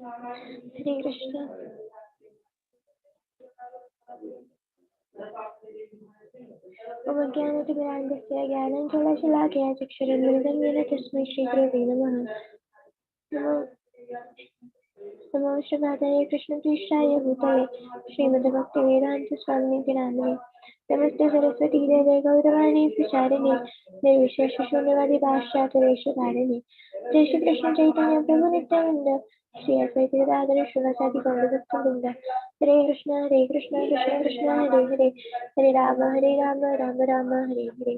Hare Krishna. Om Ajnanatimirandasya Jnananjalakalakaya Chakshurunmilitam Yena Tasmai Shri Gurave Namaha. Namo Namo Shivadaya Krishna Prishthaya Bhutale Srimad Bhaktivedanta Swamini Namane Namaste Saraswati Deve Gauravani Pracharine Nirvishesha Shunyavadi Bhashyatareshya Dharine Jai Shri Krishna Chaitanya Prabhu Nityananda Shri Advaita Gadadhara Srivasadi Gaurabhakta Vrinda Hare Krishna Krishna Krishna Hare Hare Hare Rama Rama Rama Hare Hare.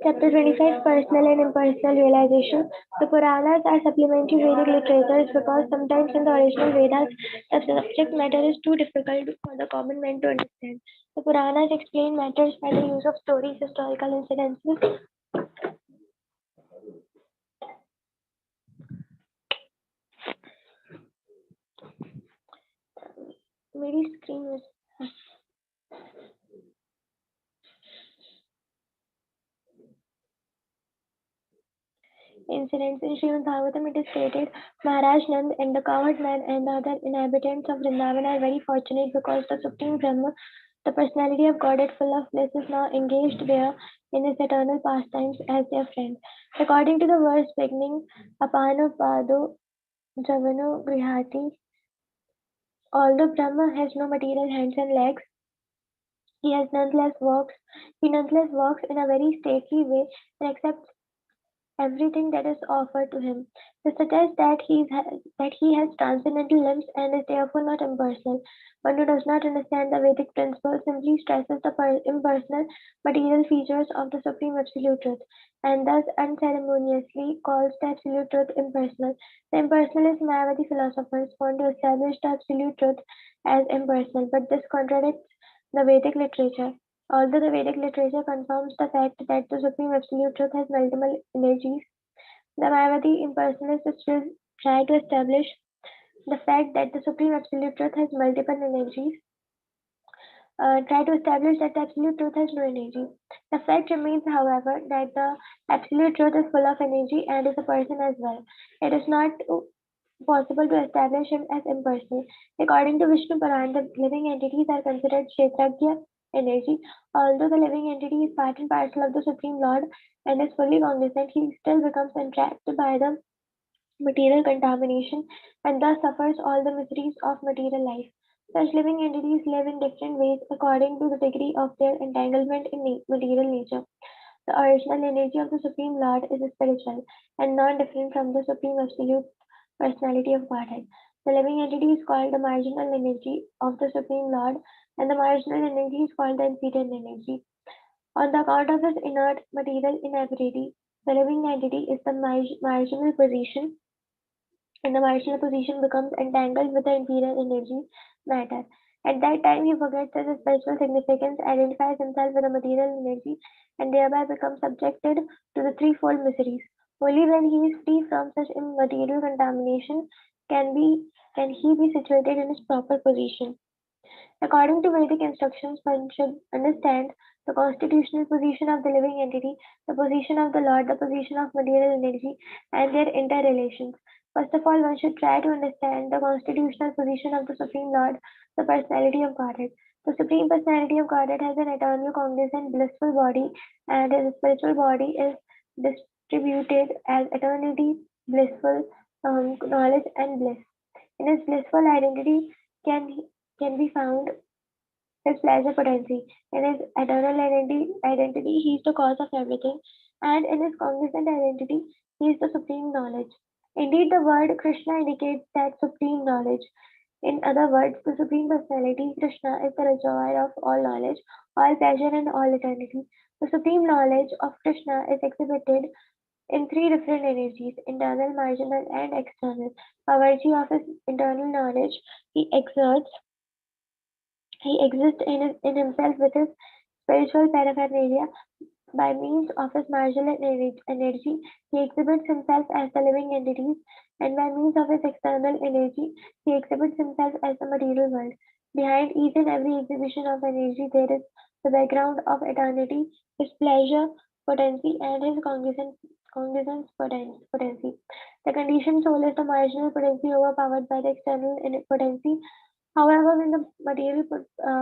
Chapter 25 Personal and Impersonal Realization. The Puranas are supplementary Vedic literatures because sometimes in the original Vedas the subject matter is too difficult for the common man to understand. The Puranas explain matters by the use of stories, historical incidences. मेरी screen is incidents. In Srimad Bhagavatam, it is stated, Maharaj Nand and the cowherd man and the other inhabitants of Vrindavan are very fortunate because the Supreme Brahma, the personality of Godhead full of bliss, is now engaged there in his eternal pastimes as their friend. According to the verse beginning, Apano Pado Javano Grihati, although Brahma has no material hands and legs, he nonetheless walks in a very stately way and accepts everything that is offered to him. This suggests that he has transcendental limbs and is therefore not impersonal. One who does not understand the Vedic principle simply stresses the impersonal material features of the Supreme Absolute Truth and thus unceremoniously calls the Absolute Truth impersonal. The impersonalist Mayavadi philosophers want to establish the Absolute Truth as impersonal, but this contradicts the Vedic literature. Although the Vedic literature confirms the fact that the Supreme Absolute Truth has multiple energies, the Mayavadi impersonalists still try to establish the fact that the Supreme Absolute Truth has multiple energies. Try to establish that the Absolute Truth has no energy. The fact remains, however, that the Absolute Truth is full of energy and is a person as well. It is not possible to establish him as impersonal. According to Vishnu Puran, the living entities are considered Kshetrajya energy. Although the living entity is part and parcel of the Supreme Lord and is fully cognizant, he still becomes entrapped by the material contamination and thus suffers all the miseries of material life. Such living entities live in different ways according to the degree of their entanglement in material nature. The original energy of the Supreme Lord is spiritual and non different from the Supreme Absolute Personality of Godhead. The living entity is called the marginal energy of the Supreme Lord, and the marginal energy is called the inferior energy. On the account of his inert material inability, the living entity is the marginal position, and the marginal position becomes entangled with the inferior energy matter. At that time, he forgets his spiritual significance, identifies himself with the material energy, and thereby becomes subjected to the threefold miseries. Only when he is free from such immaterial contamination can he be situated in his proper position. According to Vedic instructions, one should understand the constitutional position of the living entity, the position of the Lord, the position of material energy, and their interrelations. First of all, one should try to understand the constitutional position of the Supreme Lord, the personality of Godhead. The Supreme Personality of Godhead has an eternal, cognizant, blissful body, and his spiritual body is distributed as eternity, blissful knowledge, and bliss. In his blissful identity can can be found his pleasure potency. In his eternal identity, he is the cause of everything, and in his cognizant identity, he is the supreme knowledge. Indeed, the word Krishna indicates that supreme knowledge. In other words, the Supreme Personality, Krishna, is the reservoir of all knowledge, all pleasure, and all eternity. The supreme knowledge of Krishna is exhibited in three different energies: internal, marginal, and external. By virtue of his internal knowledge, he exerts he exists in himself with his spiritual paraphernalia. By means of his marginal energy, he exhibits himself as the living entities, and by means of his external energy, he exhibits himself as the material world. Behind each and every exhibition of energy, there is the background of eternity, his pleasure, potency and his cognizance potency. The conditioned soul is the marginal potency overpowered by the external potency. However, when the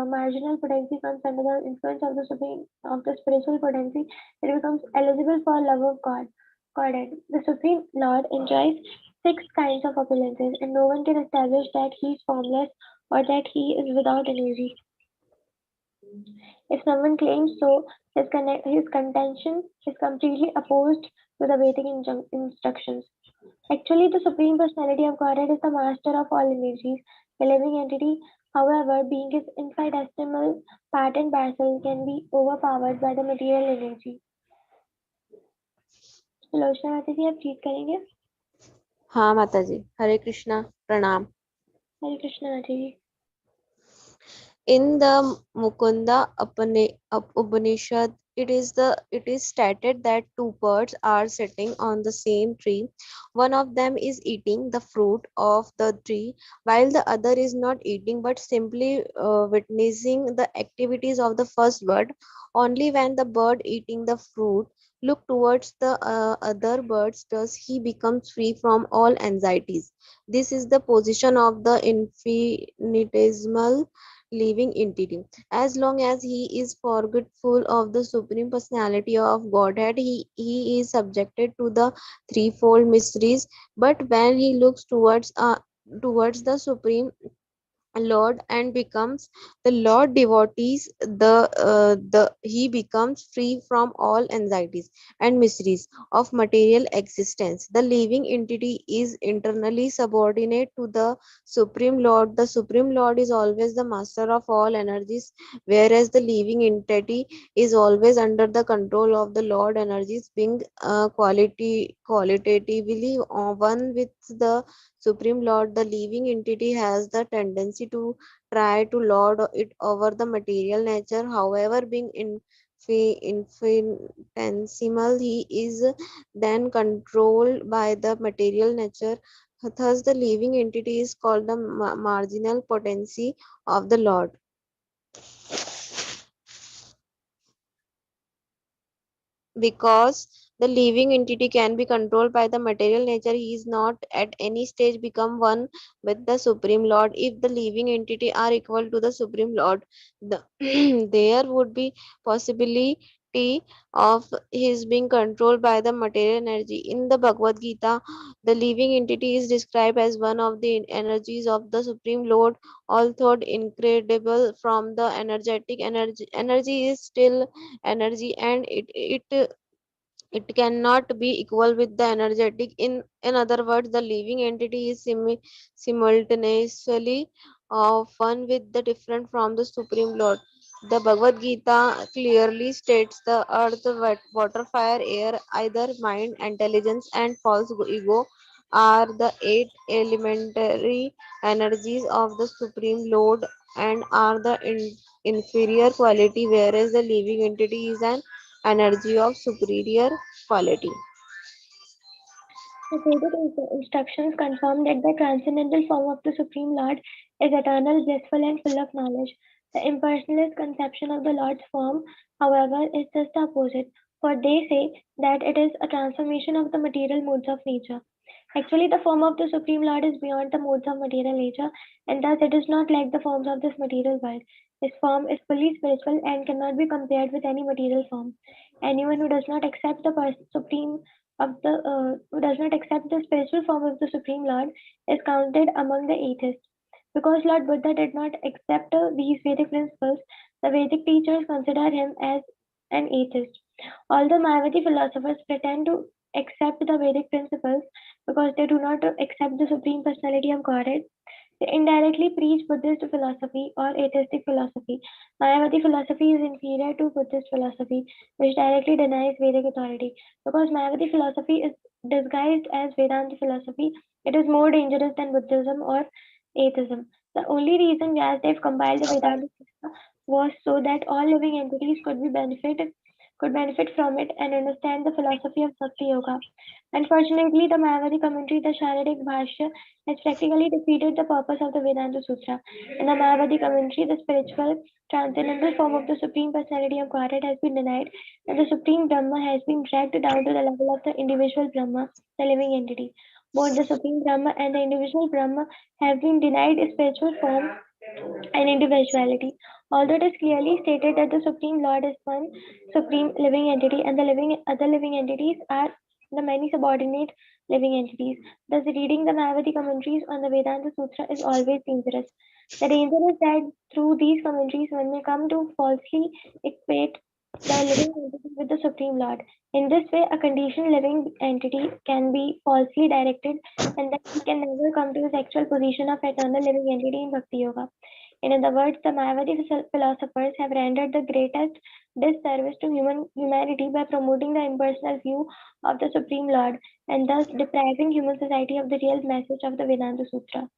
marginal potency comes under the influence of the supreme of the spiritual potency, it becomes eligible for love of God. Godhead. The Supreme Lord enjoys six kinds of opulences, and no one can establish that he is formless or that he is without energy. If someone claims so, his contention is completely opposed to the Vedic instructions. Actually, the Supreme Personality of Godhead is the master of all energies. A living entity, however, being his infinitesimal part and parcel, can be overpowered by the material energy. Sulochana माता जी आप read करेंगे? हाँ माता जी, हरे कृष्णा, प्रणाम. हरे कृष्णा माता जी. In the Mukunda Upanishad, it is stated that two birds are sitting on the same tree. One of them is eating the fruit of the tree, while the other is not eating but simply witnessing the activities of the first bird. Only when the bird eating the fruit look towards the other birds does he becomes free from all anxieties. This is the position of the infinitesimal living entity. As long as he is forgetful of the Supreme Personality of Godhead, he is subjected to the threefold mysteries. But when he looks towards the Supreme Lord and becomes the Lord devotees, the he becomes free from all anxieties and miseries of material existence. The living entity is internally subordinate to the Supreme Lord. The Supreme Lord is always the master of all energies, whereas the living entity is always under the control of the Lord energies, being qualitatively one with the Supreme Lord. The living entity has the tendency to try to lord it over the material nature. However, being infinitesimal, he is then controlled by the material nature. Thus, the living entity is called the marginal potency of the Lord. Because the living entity can be controlled by the material nature, he is not at any stage become one with the Supreme Lord. If the living entity are equal to the Supreme Lord, there would be possibility of his being controlled by the material energy. In the Bhagavad Gita, the living entity is described as one of the energies of the Supreme Lord, although incredible from the energetic energy is still energy, and it cannot be equal with the energetic. In other words, the living entity is simultaneously one with the different from the Supreme Lord. The Bhagavad Gita clearly states the earth, water, fire, air, either mind, intelligence, and false ego are the eight elementary energies of the Supreme Lord and are the inferior quality, whereas the living entity is an energy of superior quality. The Vedic instructions confirm that the transcendental form of the Supreme Lord is eternal, blissful, and full of knowledge. The impersonalist conception of the Lord's form, however, is just the opposite, for they say that it is a transformation of the material modes of nature. Actually, the form of the Supreme Lord is beyond the modes of material nature, and thus it is not like the forms of this material world. His form is fully spiritual and cannot be compared with any material form. Anyone who does not accept the supreme who does not accept the spiritual form of the Supreme Lord is counted among the atheists. Because Lord Buddha did not accept these Vedic principles, the Vedic teachers consider him as an atheist. Although Mayavadi philosophers pretend to accept the Vedic principles because they do not accept the Supreme Personality of Godhead, they indirectly preach Buddhist philosophy or atheistic philosophy. Mayavadi philosophy is inferior to Buddhist philosophy, which directly denies Vedic authority. Because Mayavadi philosophy is disguised as Vedanta philosophy, it is more dangerous than Buddhism or atheism. The only reason Vyasadeva compiled the Vedanta Sutra was so that all living entities could be benefited could benefit from it and understand the philosophy of Bhakti Yoga. Unfortunately, the Mayavadi commentary, the Sharirik Bhashya, has practically defeated the purpose of the Vedanta Sutra. In the Mayavadi commentary, the spiritual, transcendental form of the Supreme Personality of Godhead has been denied, and the Supreme Brahma has been dragged down to the level of the individual Brahma, the living entity. Both the Supreme Brahma and the individual Brahma have been denied a spiritual form and individuality. Although it is clearly stated that the Supreme Lord is one supreme living entity and the living other living entities are the many subordinate living entities. Thus, reading the Mayavadi commentaries on the Vedanta Sutra is always dangerous. The danger is that through these commentaries, one may come to falsely equate the living entity with the Supreme Lord. In this way, a conditioned living entity can be falsely directed and that he can never come to his actual position of eternal living entity in Bhakti Yoga. In other words, the Mayavadi philosophers have rendered the greatest disservice to humanity by promoting the impersonal view of the Supreme Lord and thus depriving human society of the real message of the Vedanta Sutra.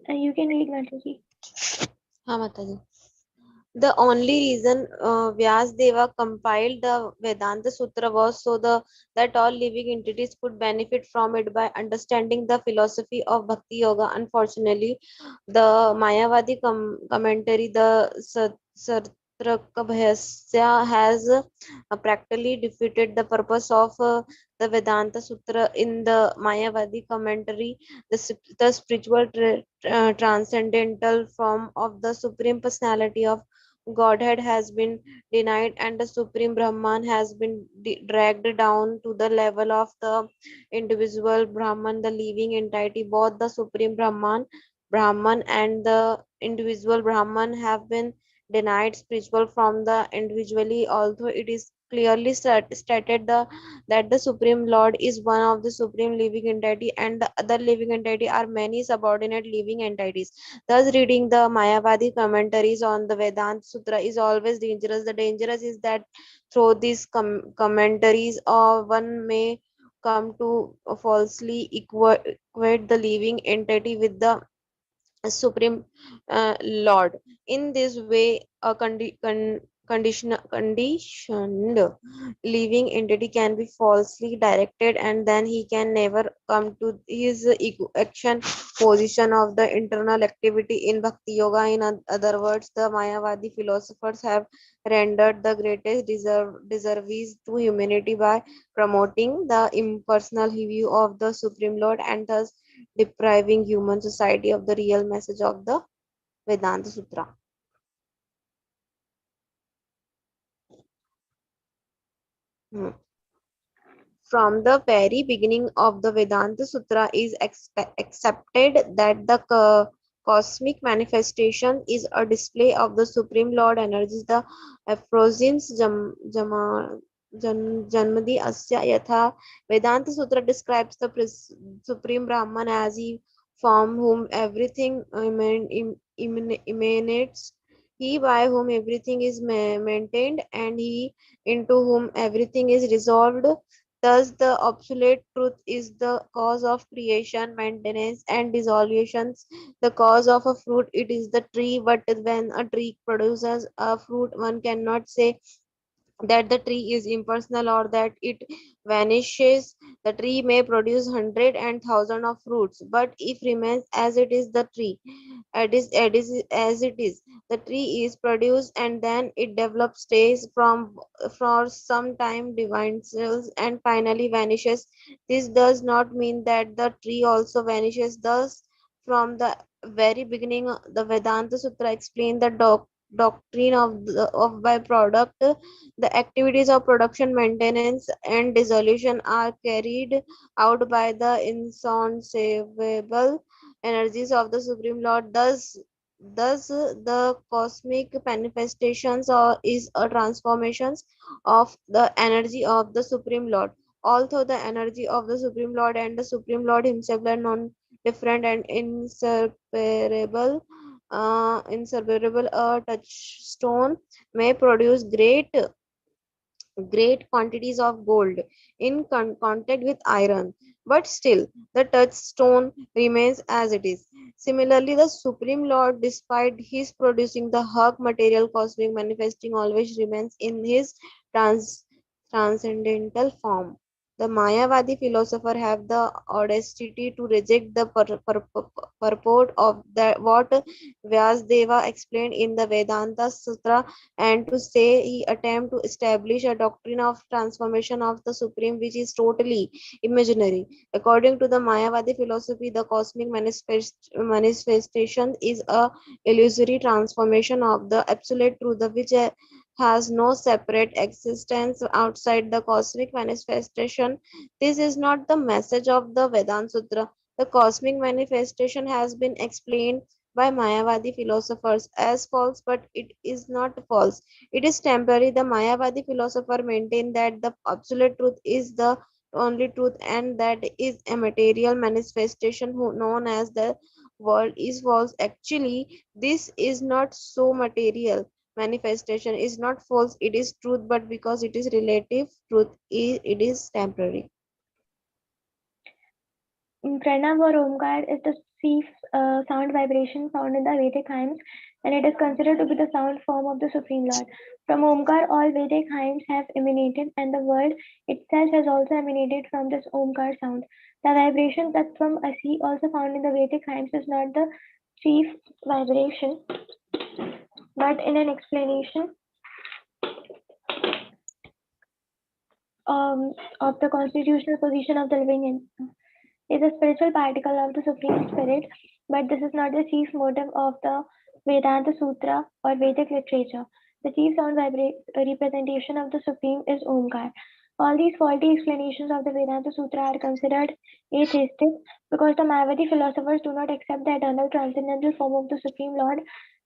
You can read Mataji. हाँ माताजी. The only reason Vyasdeva compiled the Vedanta Sutra was so that all living entities could benefit from it by understanding the philosophy of Bhakti Yoga. Unfortunately, the Mayavadi commentary, the Satrakabhasya, has practically defeated the purpose of the Vedanta Sutra. In the Mayavadi commentary, the spiritual transcendental form of the Supreme Personality of Godhead has been denied, and the Supreme Brahman has been dragged down to the level of the individual Brahman, the living entity. Both the Supreme Brahman and the individual Brahman have been denied spiritual from the individually, although it is clearly stated that the Supreme Lord is one of the supreme living entity and the other living entity are many subordinate living entities. Thus, reading the Mayavadi commentaries on the Vedanta Sutra is always dangerous. The dangerous is that through these commentaries, one may come to falsely equate the living entity with the Supreme Lord. In this way, a conditioned living entity can be falsely directed, and then he can never come to his action position of the internal activity in Bhakti Yoga. In other words, the Mayavadi philosophers have rendered the greatest deservees to humanity by promoting the impersonal view of the Supreme Lord and thus depriving human society of the real message of the Vedanta Sutra. Hmm. From the very beginning of the Vedanta Sutra is accepted that the cosmic manifestation is a display of the Supreme Lord energies. The aphorisms Janmadi Asya Yatha. Vedanta Sutra describes the Supreme Brahman as he from whom everything emanates, he by whom everything is maintained, and he into whom everything is resolved. Thus, the absolute truth is the cause of creation, maintenance, and dissolutions. The cause of a fruit, it is the tree, but when a tree produces a fruit, one cannot say that the tree is impersonal or that it vanishes. The tree may produce hundred and thousand of fruits, but if remains as it is, the tree as it is, the tree is produced and then it develops, stays for some time, divines and finally vanishes. This does not mean that the tree also vanishes. Thus, from the very beginning, the Vedanta Sutra explain the doctrine of byproduct. The activities of production, maintenance, and dissolution are carried out by the insonsable energies of the Supreme Lord. Thus, the cosmic manifestations is a transformations of the energy of the Supreme Lord. Although the energy of the Supreme Lord and the Supreme Lord himself are non-different and inseparable, a touchstone may produce great great quantities of gold in contact with iron, but still the touchstone remains as it is. Similarly, the Supreme Lord, despite his producing the hug material cosmic manifesting, always remains in his transcendental form. The Mayavadi philosopher have the audacity to reject the purport of what Vyasdeva explained in the Vedanta Sutra, and to say he attempt to establish a doctrine of transformation of the supreme which is totally imaginary. According to the Mayavadi philosophy, the cosmic manifestation is a illusory transformation of the absolute truth which has no separate existence outside the cosmic manifestation. This is not the message of the Vedanta Sutra. The cosmic manifestation has been explained by Mayavadi philosophers as false, but it is not false. It is temporary. The Mayavadi philosopher maintain that the absolute truth is the only truth and that is a material manifestation known as the world is false. Actually, this is not so. Material manifestation is not false, it is truth, but because it is relative truth, it is temporary. Pranam or Omkar is the chief sound vibration found in the Vedic hymns, and it is considered to be the sound form of the Supreme Lord. From Omkar, all Vedic hymns have emanated, and the world itself has also emanated from this Omkar sound. The vibration Tattvam Asi, also found in the Vedic hymns, is not the chief vibration, but in an explanation of the constitutional position of the living is a spiritual particle of the Supreme Spirit, but this is not the chief motive of the Vedanta Sutra or Vedic literature. The chief sound representation of the Supreme is Omkar. All these faulty explanations of the Vedanta Sutra are considered atheistic because the Mayavadi philosophers do not accept the eternal transcendental form of the Supreme Lord.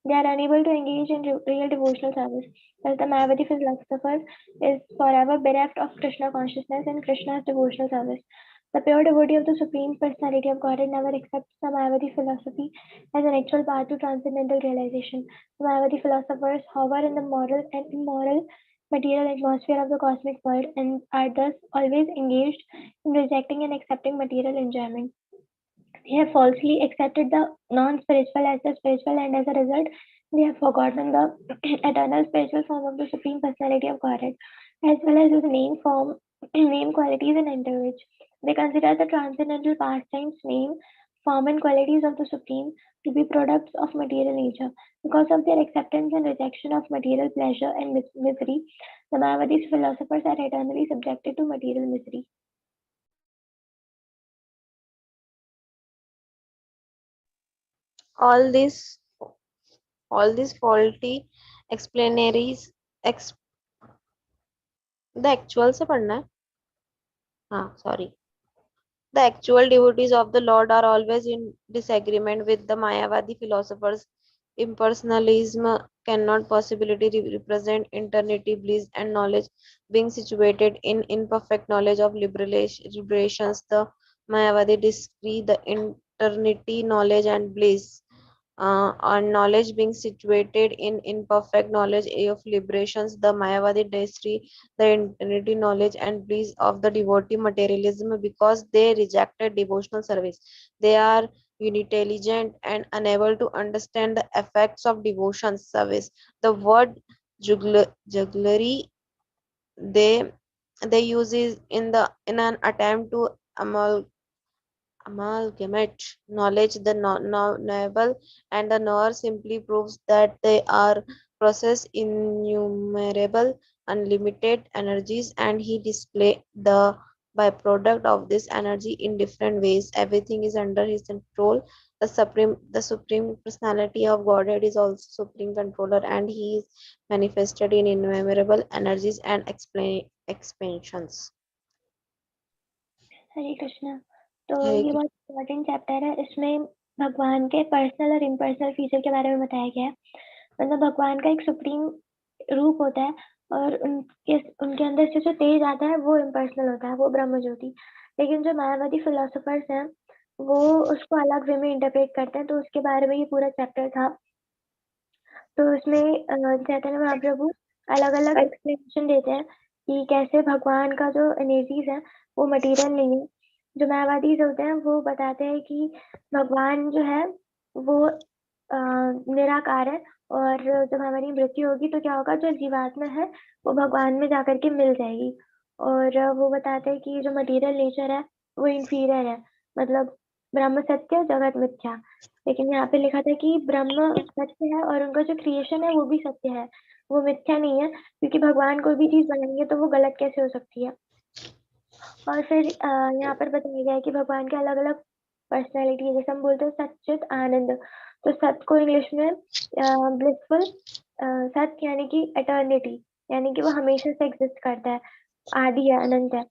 They are unable to engage in real devotional service. Thus, the Mayavadi philosopher is forever bereft of Krishna consciousness and Krishna's devotional service. The pure devotee of the Supreme Personality of Godhead never accepts the Mayavadi philosophy as an actual path to transcendental realization. The Mayavadi philosophers hover in the moral and immoral material atmosphere of the cosmic world and are thus always engaged in rejecting and accepting material enjoyment. They have falsely accepted the non spiritual as the spiritual, and as a result, they have forgotten the eternal spiritual form of the Supreme Personality of Godhead, as well as his name, form, name, qualities, and interage. They consider the transcendental pastimes, name, form, and qualities of the Supreme to be products of material nature. Because of their acceptance and rejection of material pleasure and misery, the Mayavadi philosophers are eternally subjected to material misery. all these all these faulty explanaries ex, the actual से पढ़ना है हाँ sorry. The actual devotees of the Lord are always in disagreement with the Mayavadi philosophers. Impersonalism cannot possibly represent eternity, bliss, and knowledge. Being situated in imperfect knowledge of liberations, the Mayavadi disagree the eternity, knowledge, and bliss. On knowledge being situated in imperfect knowledge of liberations, the Mayavadi disagree the eternity, knowledge, and bliss of the devotee materialism because they rejected devotional service. They are unintelligent and unable to understand the effects of devotion service. The word jugglery they they use is in an attempt to amalgamate knowledge, the novel and the knower simply proves that they are process innumerable unlimited energies, and he display the byproduct of this energy in different ways. Everything is under his control. The supreme personality of Godhead is also supreme controller, and he is manifested in innumerable energies and expansions. हरे कृष्णा। तो Hare ये Krishna. बहुत important chapter है। इसमें भगवान के personal और impersonal feature के बारे में बताया गया है। मतलब भगवान का एक सुप्रीम रूप होता है और उनके उनके अंदर से जो तेज आता है वो इम्पर्सनल होता है, वो ब्रह्म ज्योति। लेकिन जो मायावादी फिलोसफर्स हैं वो उसको अलग वे में इंटरप्रेट करते हैं, तो उसके बारे में ये पूरा चैप्टर था। तो उसमें चैतन्य महाप्रभु अलग अलग एक्सप्लेनेशन देते हैं कि कैसे भगवान का जो एनर्जीज है वो मटेरियल नहीं है। जो मायावादीज होते हैं वो बताते हैं कि भगवान जो है वो निराकार है, और जब हमारी मृत्यु होगी तो क्या होगा, जो जीवात्मा है वो भगवान में जाकर के मिल जाएगी। और वो बताते हैं कि जो मटेरियल नेचर है वो इंफीरियर है, मतलब ब्रह्म सत्य जगत मिथ्या। लेकिन यहाँ पे लिखा था कि ब्रह्म सत्य है और उनका जो क्रिएशन है वो भी सत्य है, वो मिथ्या नहीं है, क्योंकि भगवान कोई भी चीज बनाएंगे तो वो गलत कैसे हो सकती है। और फिर यहाँ पर बताया गया है कि भगवान के अलग अलग पर्सनैलिटी है, जैसे हम बोलते हैं सच्चित आनंद। तो सत को इंग्लिश में ब्लिसफुल, सत्य यानी कि एटर्निटी, यानी कि वो हमेशा से एग्जिस्ट करता है, आदि है, अनंत है।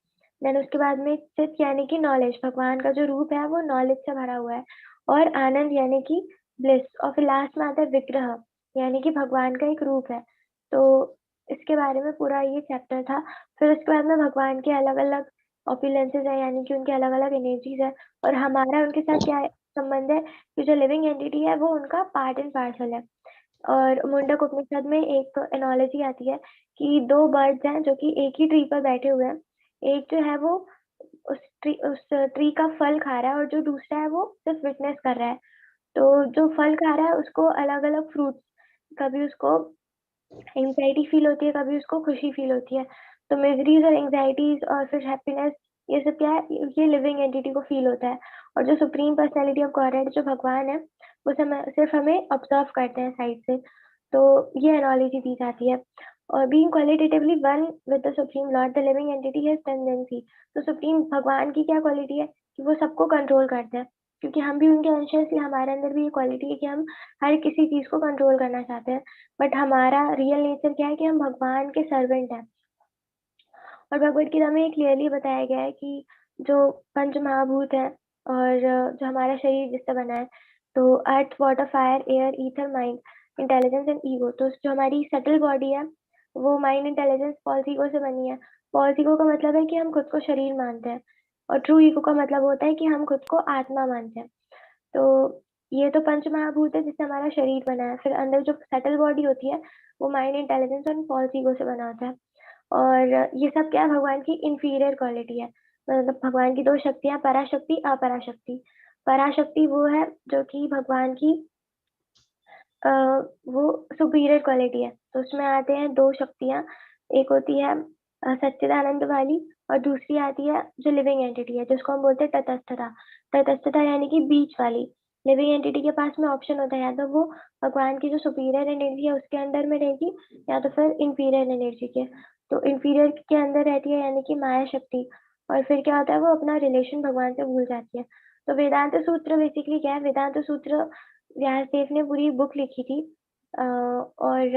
देन उसके बाद में चित यानी कि नॉलेज, भगवान का जो रूप है वो नॉलेज से भरा हुआ है। और आनंद यानी कि ब्लिस। और फिर लास्ट में आता है विग्रह, यानी कि भगवान का एक रूप है। तो इसके बारे में पूरा ये चैप्टर था। फिर उसके बाद में भगवान के अलग अलग ओपुलेंसेज है, यानी कि उनके अलग अलग एनर्जीज है, और हमारा उनके साथ क्या संबंध है, कि जो लिविंग एंटिटी है वो उनका पार्ट एंड पार्सल है। और मुंडक उपनिषद में एक एनोलॉजी आती है कि दो बर्ड्स हैं जो कि एक ही ट्री पर बैठे हुए हैं। एक जो है वो उस ट्री का फल खा रहा है, और जो दूसरा है वो सिर्फ विटनेस कर रहा है। तो जो फल खा रहा है उसको अलग अलग फ्रूट्स, कभी उसको एंग्जाइटी फील होती है, कभी उसको खुशी फील होती है। तो मिजरीज और एंग्जाइटीज और फिर हैप्पीनेस, ये सब क्या है, ये लिविंग एंटिटी को फील होता है। और जो सुप्रीम पर्सनैलिटी ऑफ गॉड जो भगवान है वो सिर्फ हमें ऑब्जर्व करते हैं साइड से। तो ये एनोलॉजी दी जाती है। और being qualitatively one with the supreme Lord the living entity has tendency. तो सुप्रीम भगवान की क्या क्वालिटी है कि वो सबको कंट्रोल करते हैं, क्योंकि हम भी उनके अंश हैं, इसलिए हमारे अंदर भी ये क्वालिटी है कि हम हर किसी चीज को कंट्रोल करना चाहते हैं। बट हमारा रियल नेचर क्या है कि हम भगवान के सर्वेंट हैं। और भगवत गीता में क्लियरली बताया गया है कि जो पंच महाभूत है, और जो हमारा शरीर जिससे बना है, तो earth water fire air ether mind intelligence and ego. तो जो हमारी सटल बॉडी है वो माइंड इंटेलिजेंस फॉल्स ईगो से बनी है। फॉल्स ईगो का मतलब है कि हम खुद को शरीर मानते हैं, और ट्रू ईगो का मतलब होता है कि हम खुद को आत्मा मानते हैं। तो ये तो पंच महाभूत है जिससे हमारा शरीर बना है। फिर अंदर जो सटल बॉडी होती है वो माइंड इंटेलिजेंस और फॉल्स ईगो से बना होता है। और ये सब क्या है, भगवान की इंफीरियर क्वालिटी है। मतलब भगवान की दो शक्तियां, पराशक्ति अपराशक्ति। पराशक्ति वो है जो कि भगवान की अ, वो सुपीरियर क्वालिटी है। तो उसमें आते हैं दो शक्तियां, एक होती है सच्चिदानंद वाली, और दूसरी आती है जो लिविंग एंटिटी है जिसको हम बोलते हैं तटस्थता। तटस्थता यानी कि बीच वाली। लिविंग एंटिटी के पास में ऑप्शन होता है, या तो वो भगवान की जो सुपीरियर एनर्जी है उसके अंदर में रहेगी, या तो फिर इंफीरियर एनर्जी के। तो इंफीरियर के अंदर रहती है यानी कि माया शक्ति। और फिर क्या होता है, वो अपना रिलेशन भगवान से भूल जाती है। तो वेदांत सूत्र बेसिकली क्या है, वेदांत सूत्र व्यासदेव ने पूरी बुक लिखी थी। और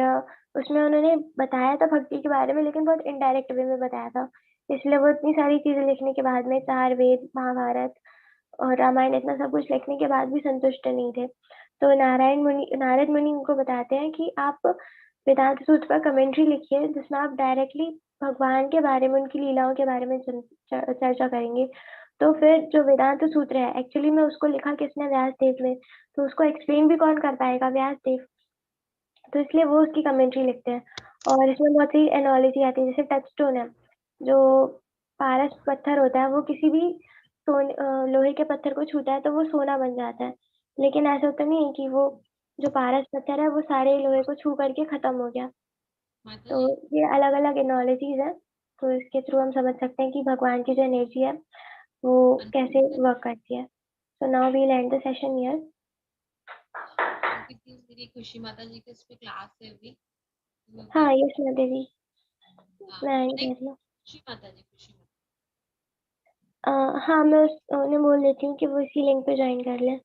उसमें उन्होंने बताया था भक्ति के बारे में, लेकिन बहुत इनडायरेक्ट वे में बताया था। इसलिए वो इतनी सारी चीजें लिखने के बाद में, चार वेद, महाभारत और रामायण, इतना सब कुछ लिखने के बाद भी संतुष्ट नहीं थे। तो नारद मुनि उनको बताते हैं कि आप वेदांत सूत्र पर कमेंट्री लिखिए जिसमें आप डायरेक्टली भगवान के बारे में, उनकी लीलाओं के बारे में चर्चा करेंगे। तो फिर जो वेदांत सूत्र है एक्चुअली में उसको लिखा किसने, व्यासदेव ने। तो उसको एक्सप्लेन भी कौन कर पाएगा, व्यासदेव। तो इसलिए वो उसकी कमेंट्री लिखते हैं। और इसमें बहुत सी एनोलॉजी आती है, जैसे टचस्टोन है, जो पारस पत्थर होता है वो किसी भी लोहे के पत्थर को छूता है तो वो सोना बन जाता है। लेकिन ऐसा होता नहीं है कि वो जो पारस पत्थर है वो सारे लोहे को छू करके खत्म हो गया। तो ये अलग अलग एनोलॉजीज है। तो इसके थ्रू हम समझ सकते हैं कि भगवान की जो एनर्जी है वो कैसे वर्क करती है। So now we end the session here. मेरी खुशी माता जी के उस पे क्लास है अभी। हाँ यस मैं देवी, मैं नहीं, कह रही हूँ। खुशी माता जी, खुशी माता। हाँ मैं उन्हें बोल देती हूँ कि वो इसी लिंक पे ज्वाइन कर लें।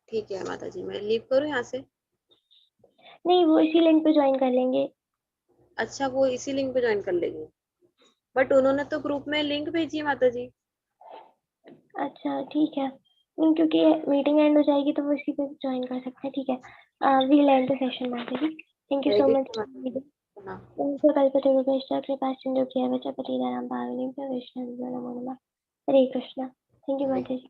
ठीक है माता जी, मैं लीव करूँ यहाँ से? नहीं, वो इसी लिंक पे ज्वाइन कर लेंगे। अच्छा, वो इसी लिंक पे ज्वाइन कर लेंगे, बट उन्होंने तो ग्रुप में लिंक भेजी है माता जी। अच्छा ठीक है, नहीं क्योंकि मीटिंग एंड हो जाएगी तो वो इसी पे ज्वाइन कर सकते हैं। ठीक है, we end the session ma'am. Thank you Hare so much. Krishna माता जी। हाँ। कल्पतरु कृपा सिंधु किया वैसा पतितानां पावनी वैष्णव नमो नमः। हरे कृष्णा। थैंक यू हरे माता जी।